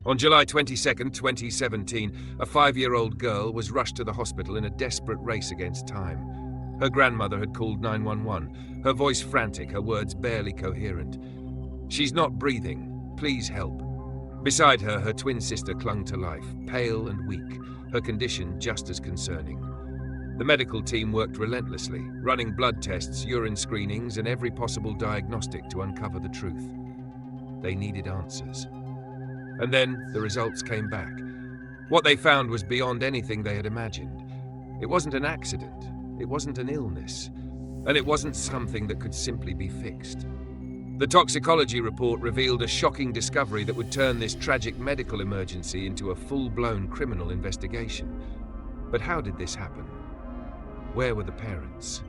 On July 22, 2017, a 5-year-old girl was rushed to the hospital in a desperate race against time. Her grandmother had called 911, her voice frantic, her words barely coherent. "She's not breathing. Please help." Beside her, her twin sister clung to life, pale and weak, her condition just as concerning. The medical team worked relentlessly, running blood tests, urine screenings, and every possible diagnostic to uncover the truth. They needed answers. And then the results came back. What they found was beyond anything they had imagined. It wasn't an accident, it wasn't an illness, and it wasn't something that could simply be fixed. The toxicology report revealed a shocking discovery that would turn this tragic medical emergency into a full-blown criminal investigation. But how did this happen? Where were the parents?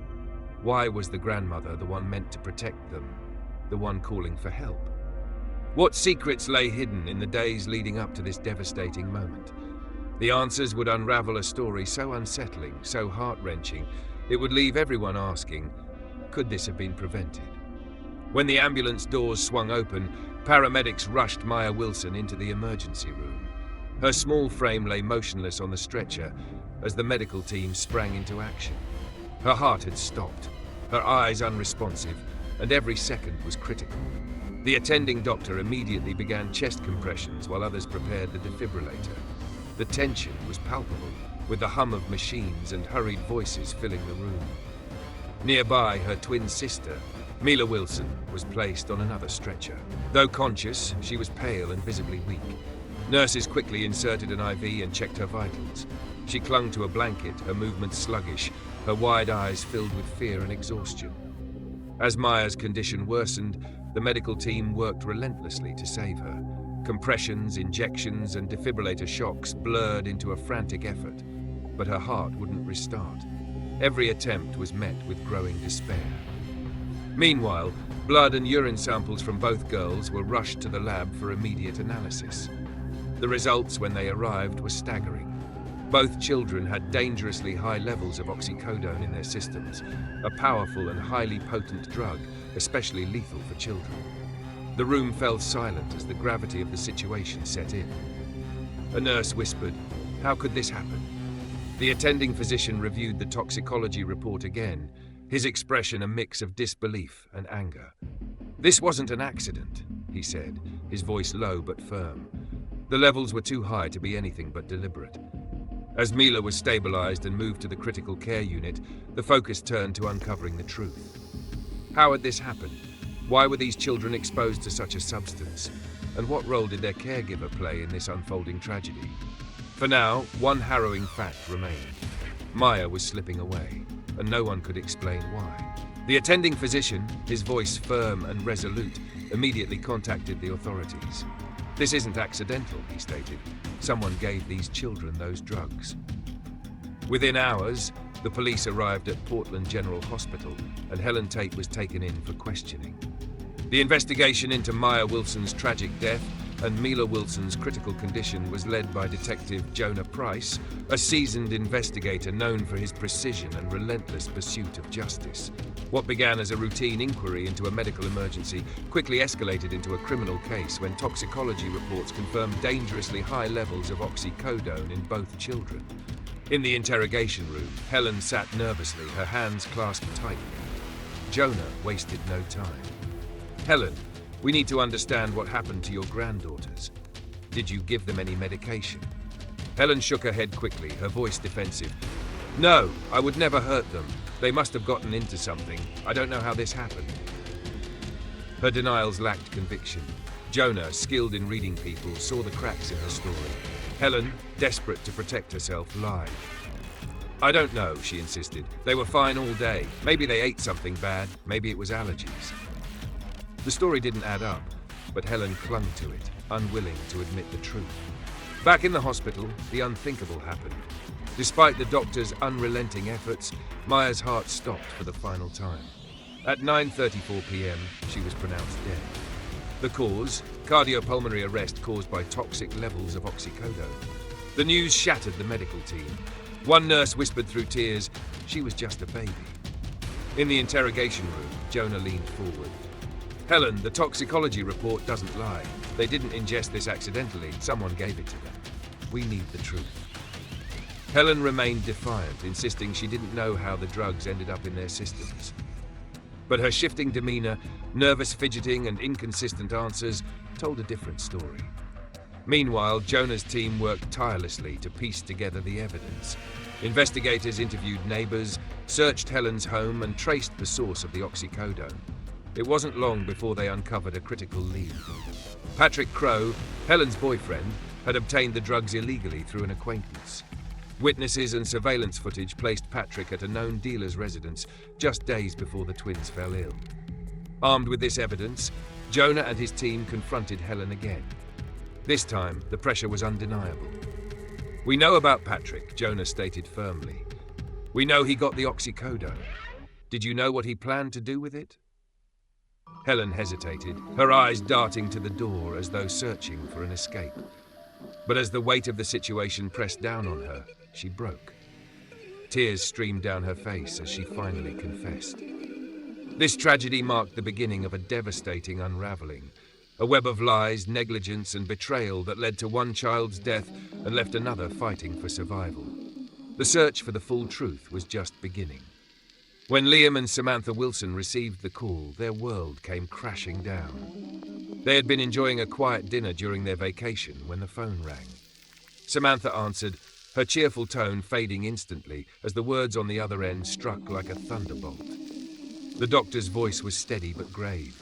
Why was the grandmother the one meant to protect them, the one calling for help? What secrets lay hidden in the days leading up to this devastating moment? The answers would unravel a story so unsettling, so heart-wrenching, it would leave everyone asking, could this have been prevented? When the ambulance doors swung open, paramedics rushed Maya Wilson into the emergency room. Her small frame lay motionless on the stretcher as the medical team sprang into action. Her heart had stopped, her eyes unresponsive, and every second was critical. The attending doctor immediately began chest compressions while others prepared the defibrillator. The tension was palpable, with the hum of machines and hurried voices filling the room. Nearby, her twin sister, Mila Wilson, was placed on another stretcher. Though conscious, she was pale and visibly weak. Nurses quickly inserted an IV and checked her vitals. She clung to a blanket, her movements sluggish, her wide eyes filled with fear and exhaustion. As Maya's condition worsened, the medical team worked relentlessly to save her. Compressions, injections, and defibrillator shocks blurred into a frantic effort, but her heart wouldn't restart. Every attempt was met with growing despair. Meanwhile, blood and urine samples from both girls were rushed to the lab for immediate analysis. The results, when they arrived, were staggering. Both children had dangerously high levels of oxycodone in their systems, a powerful and highly potent drug, especially lethal for children. The room fell silent as the gravity of the situation set in. A nurse whispered, "How could this happen?" The attending physician reviewed the toxicology report again, his expression a mix of disbelief and anger. "This wasn't an accident," he said, his voice low but firm. "The levels were too high to be anything but deliberate." As Mila was stabilized and moved to the critical care unit, the focus turned to uncovering the truth. How had this happened? Why were these children exposed to such a substance? And what role did their caregiver play in this unfolding tragedy? For now, one harrowing fact remained. Maya was slipping away, and no one could explain why. The attending physician, his voice firm and resolute, immediately contacted the authorities. "This isn't accidental," he stated. "Someone gave these children those drugs." Within hours, the police arrived at Portland General Hospital, and Helen Tate was taken in for questioning. The investigation into Maya Wilson's tragic death and Mila Wilson's critical condition was led by Detective Jonah Price, a seasoned investigator known for his precision and relentless pursuit of justice. What began as a routine inquiry into a medical emergency quickly escalated into a criminal case when toxicology reports confirmed dangerously high levels of oxycodone in both children. In the interrogation room, Helen sat nervously, her hands clasped tightly. Jonah wasted no time. "Helen, we need to understand what happened to your granddaughters. Did you give them any medication?" Helen shook her head quickly, her voice defensive. "No, I would never hurt them. They must have gotten into something. I don't know how this happened." Her denials lacked conviction. Jonah, skilled in reading people, saw the cracks in her story. Helen, desperate to protect herself, lied. "I don't know," she insisted. "They were fine all day. Maybe they ate something bad. Maybe it was allergies." The story didn't add up, but Helen clung to it, unwilling to admit the truth. Back in the hospital, the unthinkable happened. Despite the doctor's unrelenting efforts, Maya's heart stopped for the final time. At 9:34 p.m., she was pronounced dead. The cause? Cardiopulmonary arrest caused by toxic levels of oxycodone. The news shattered the medical team. One nurse whispered through tears, she was just a baby. In the interrogation room, Jonah leaned forward. "Helen, the toxicology report doesn't lie. They didn't ingest this accidentally. Someone gave it to them. We need the truth. Helen remained defiant, insisting she didn't know how the drugs ended up in their systems. But her shifting demeanor, nervous fidgeting, and inconsistent answers told a different story. Meanwhile, Jonah's team worked tirelessly to piece together the evidence. Investigators interviewed neighbors, searched Helen's home, and traced the source of the oxycodone. It wasn't long before they uncovered a critical lead. Patrick Crowe, Helen's boyfriend, had obtained the drugs illegally through an acquaintance. Witnesses and surveillance footage placed Patrick at a known dealer's residence just days before the twins fell ill. Armed with this evidence, Jonah and his team confronted Helen again. This time, the pressure was undeniable. "We know about Patrick," Jonah stated firmly. "We know he got the oxycodone. Did you know what he planned to do with it?" Helen hesitated, her eyes darting to the door as though searching for an escape. But as the weight of the situation pressed down on her, she broke. Tears streamed down her face as she finally confessed. This tragedy marked the beginning of a devastating unraveling, a web of lies, negligence, and betrayal that led to one child's death and left another fighting for survival. The search for the full truth was just beginning. When Liam and Samantha Wilson received the call, their world came crashing down. They had been enjoying a quiet dinner during their vacation when the phone rang. Samantha answered, her cheerful tone fading instantly as the words on the other end struck like a thunderbolt. The doctor's voice was steady but grave.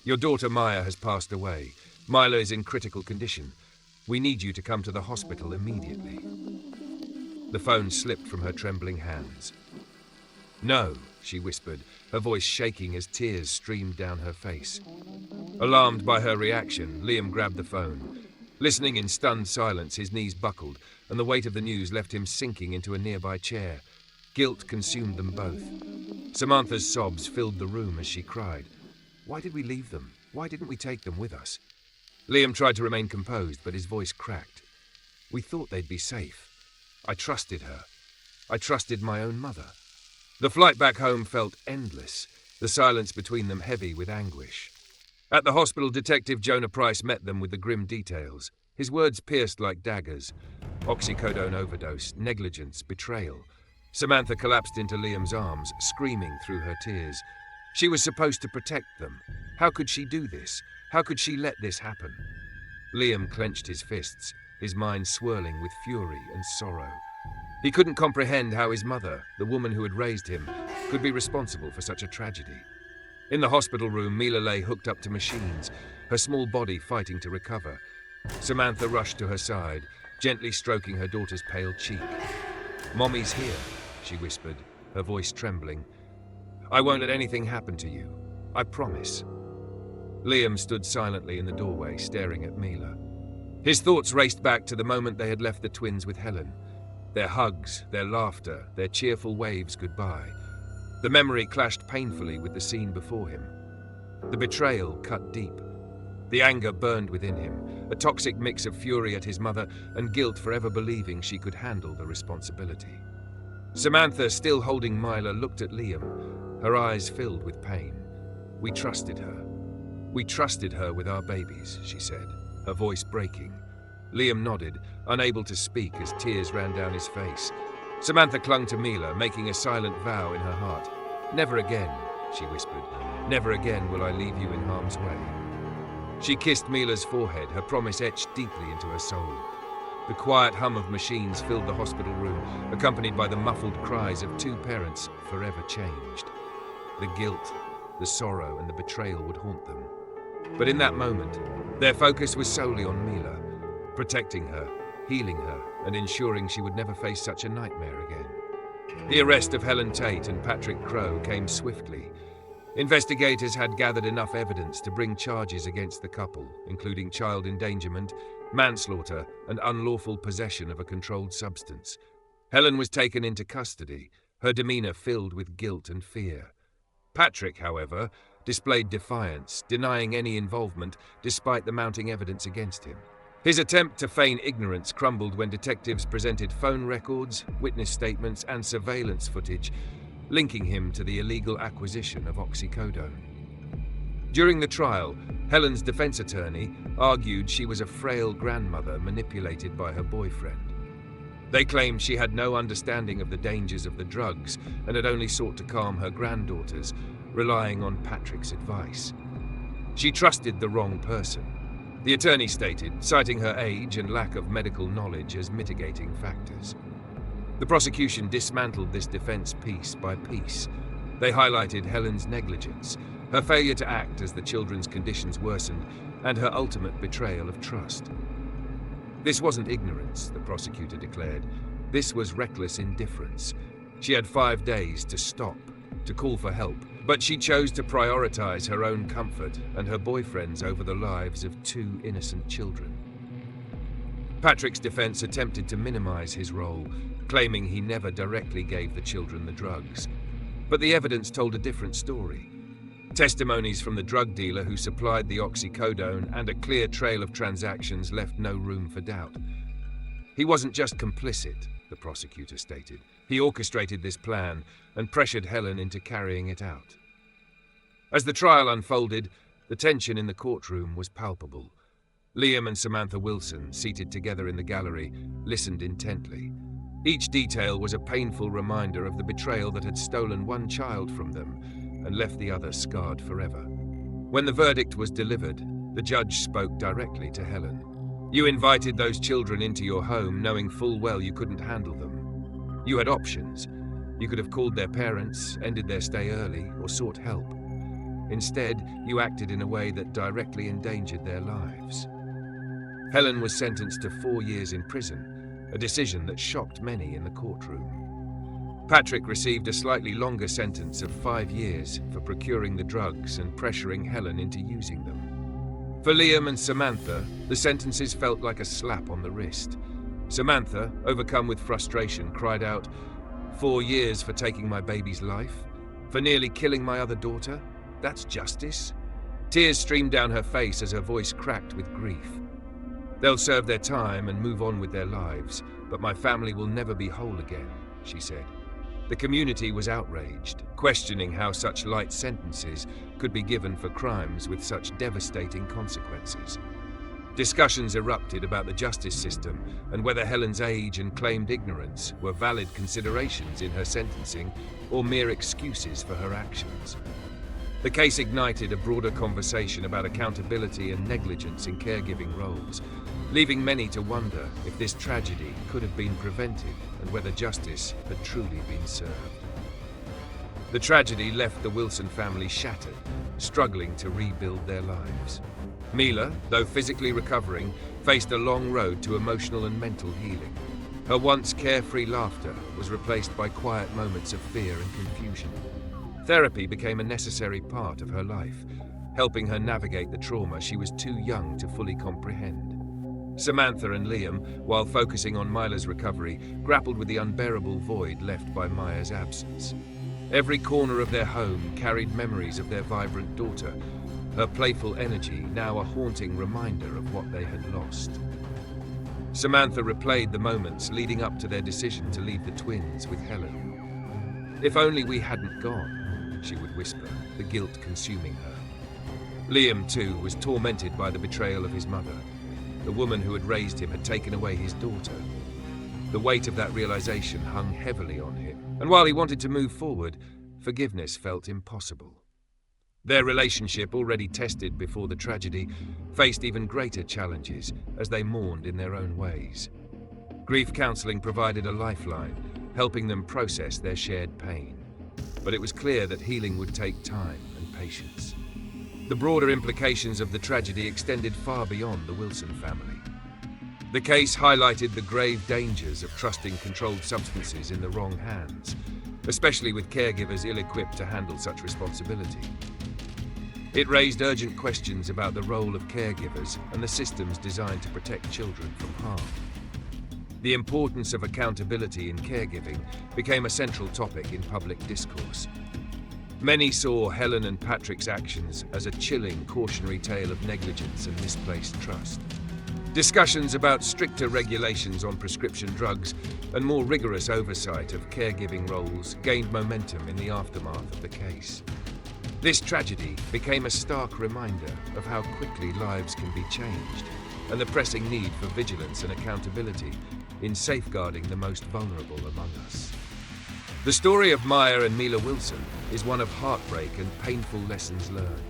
"Your daughter Maya has passed away. Mila is in critical condition. We need you to come to the hospital immediately." The phone slipped from her trembling hands. "No," she whispered, her voice shaking as tears streamed down her face. Alarmed by her reaction, Liam grabbed the phone. Listening in stunned silence, his knees buckled, and the weight of the news left him sinking into a nearby chair. Guilt consumed them both. Samantha's sobs filled the room as she cried, "Why did we leave them? Why didn't we take them with us?" Liam tried to remain composed, but his voice cracked. "We thought they'd be safe. I trusted her. I trusted my own mother." The flight back home felt endless, the silence between them heavy with anguish. At the hospital, Detective Jonah Price met them with the grim details. His words pierced like daggers. Oxycodone overdose, negligence, betrayal. Samantha collapsed into Liam's arms, screaming through her tears. She was supposed to protect them. How could she do this? How could she let this happen? Liam clenched his fists, his mind swirling with fury and sorrow. He couldn't comprehend how his mother, the woman who had raised him, could be responsible for such a tragedy. In the hospital room, Mila lay hooked up to machines, her small body fighting to recover. Samantha rushed to her side, gently stroking her daughter's pale cheek. "Mommy's here," she whispered, her voice trembling. "I won't let anything happen to you. I promise." Liam stood silently in the doorway, staring at Mila. His thoughts raced back to the moment they had left the twins with Helen. Their hugs, their laughter, their cheerful waves goodbye. The memory clashed painfully with the scene before him. The betrayal cut deep. The anger burned within him, a toxic mix of fury at his mother and guilt for ever believing she could handle the responsibility. Samantha, still holding Mila, looked at Liam, her eyes filled with pain. "We trusted her. We trusted her with our babies," she said, her voice breaking. Liam nodded, unable to speak as tears ran down his face. Samantha clung to Mila, making a silent vow in her heart. "Never again," she whispered. "Never again will I leave you in harm's way." She kissed Mila's forehead, her promise etched deeply into her soul. The quiet hum of machines filled the hospital room, accompanied by the muffled cries of two parents forever changed. The guilt, the sorrow, and the betrayal would haunt them. But in that moment, their focus was solely on Mila, protecting her, healing her, and ensuring she would never face such a nightmare again. The arrest of Helen Tate and Patrick Crowe came swiftly. Investigators had gathered enough evidence to bring charges against the couple, including child endangerment, manslaughter, and unlawful possession of a controlled substance. Helen was taken into custody, her demeanor filled with guilt and fear. Patrick, however, displayed defiance, denying any involvement despite the mounting evidence against him. His attempt to feign ignorance crumbled when detectives presented phone records, witness statements, and surveillance footage, linking him to the illegal acquisition of oxycodone. During the trial, Helen's defense attorney argued she was a frail grandmother manipulated by her boyfriend. They claimed she had no understanding of the dangers of the drugs and had only sought to calm her granddaughters, relying on Patrick's advice. She trusted the wrong person, the attorney stated, citing her age and lack of medical knowledge as mitigating factors. The prosecution dismantled this defense piece by piece. They highlighted Helen's negligence, her failure to act as the children's conditions worsened, and her ultimate betrayal of trust. This wasn't ignorance, the prosecutor declared. This was reckless indifference. She had 5 days to stop, to call for help, but she chose to prioritize her own comfort and her boyfriend's over the lives of 2 innocent children. Patrick's defense attempted to minimize his role, claiming he never directly gave the children the drugs. But the evidence told a different story. Testimonies from the drug dealer who supplied the oxycodone and a clear trail of transactions left no room for doubt. He wasn't just complicit, the prosecutor stated. He orchestrated this plan and pressured Helen into carrying it out. As the trial unfolded, the tension in the courtroom was palpable. Liam and Samantha Wilson, seated together in the gallery, listened intently. Each detail was a painful reminder of the betrayal that had stolen one child from them and left the other scarred forever. When the verdict was delivered, the judge spoke directly to Helen. You invited those children into your home knowing full well you couldn't handle them. You had options. You could have called their parents, ended their stay early, or sought help. Instead, you acted in a way that directly endangered their lives. Helen was sentenced to 4 years in prison, a decision that shocked many in the courtroom. Patrick received a slightly longer sentence of 5 years for procuring the drugs and pressuring Helen into using them. For Liam and Samantha, the sentences felt like a slap on the wrist. Samantha, overcome with frustration, cried out, 4 years for taking my baby's life? For nearly killing my other daughter? That's justice? Tears streamed down her face as her voice cracked with grief. They'll serve their time and move on with their lives, but my family will never be whole again, she said. The community was outraged, questioning how such light sentences could be given for crimes with such devastating consequences. Discussions erupted about the justice system and whether Helen's age and claimed ignorance were valid considerations in her sentencing or mere excuses for her actions. The case ignited a broader conversation about accountability and negligence in caregiving roles, leaving many to wonder if this tragedy could have been prevented and whether justice had truly been served. The tragedy left the Wilson family shattered, struggling to rebuild their lives. Mila, though physically recovering, faced a long road to emotional and mental healing. Her once carefree laughter was replaced by quiet moments of fear and confusion. Therapy became a necessary part of her life, helping her navigate the trauma she was too young to fully comprehend. Samantha and Liam, while focusing on Mila's recovery, grappled with the unbearable void left by Maya's absence. Every corner of their home carried memories of their vibrant daughter, her playful energy now a haunting reminder of what they had lost. Samantha replayed the moments leading up to their decision to leave the twins with Helen. If only we hadn't gone, she would whisper, the guilt consuming her. Liam, too, was tormented by the betrayal of his mother. The woman who had raised him had taken away his daughter. The weight of that realization hung heavily on him, and while he wanted to move forward, forgiveness felt impossible. Their relationship, already tested before the tragedy, faced even greater challenges as they mourned in their own ways. Grief counseling provided a lifeline, helping them process their shared pain. But it was clear that healing would take time and patience. The broader implications of the tragedy extended far beyond the Wilson family. The case highlighted the grave dangers of trusting controlled substances in the wrong hands, especially with caregivers ill-equipped to handle such responsibility. It raised urgent questions about the role of caregivers and the systems designed to protect children from harm. The importance of accountability in caregiving became a central topic in public discourse. Many saw Helen and Patrick's actions as a chilling cautionary tale of negligence and misplaced trust. Discussions about stricter regulations on prescription drugs and more rigorous oversight of caregiving roles gained momentum in the aftermath of the case. This tragedy became a stark reminder of how quickly lives can be changed and the pressing need for vigilance and accountability in safeguarding the most vulnerable among us. The story of Maya and Mila Wilson is one of heartbreak and painful lessons learned.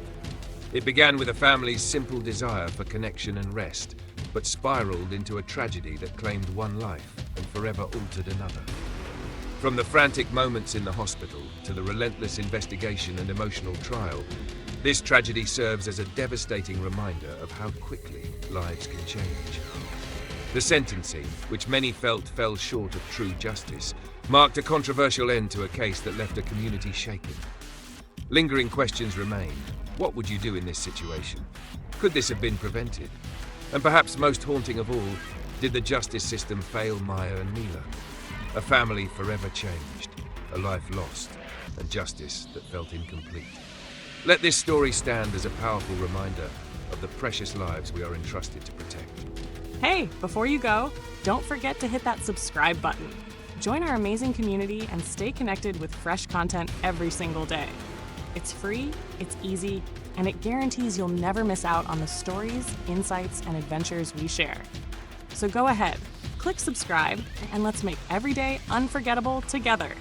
It began with a family's simple desire for connection and rest, but spiraled into a tragedy that claimed one life and forever altered another. From the frantic moments in the hospital to the relentless investigation and emotional trial, this tragedy serves as a devastating reminder of how quickly lives can change. The sentencing, which many felt fell short of true justice, marked a controversial end to a case that left a community shaken. Lingering questions remain. What would you do in this situation? Could this have been prevented? And perhaps most haunting of all, did the justice system fail Maya and Mila? A family forever changed, a life lost, and justice that felt incomplete. Let this story stand as a powerful reminder of the precious lives we are entrusted to protect. Hey, before you go, don't forget to hit that subscribe button. Join our amazing community and stay connected with fresh content every single day. It's free, it's easy, and it guarantees you'll never miss out on the stories, insights, and adventures we share. So go ahead, click subscribe, and let's make every day unforgettable together.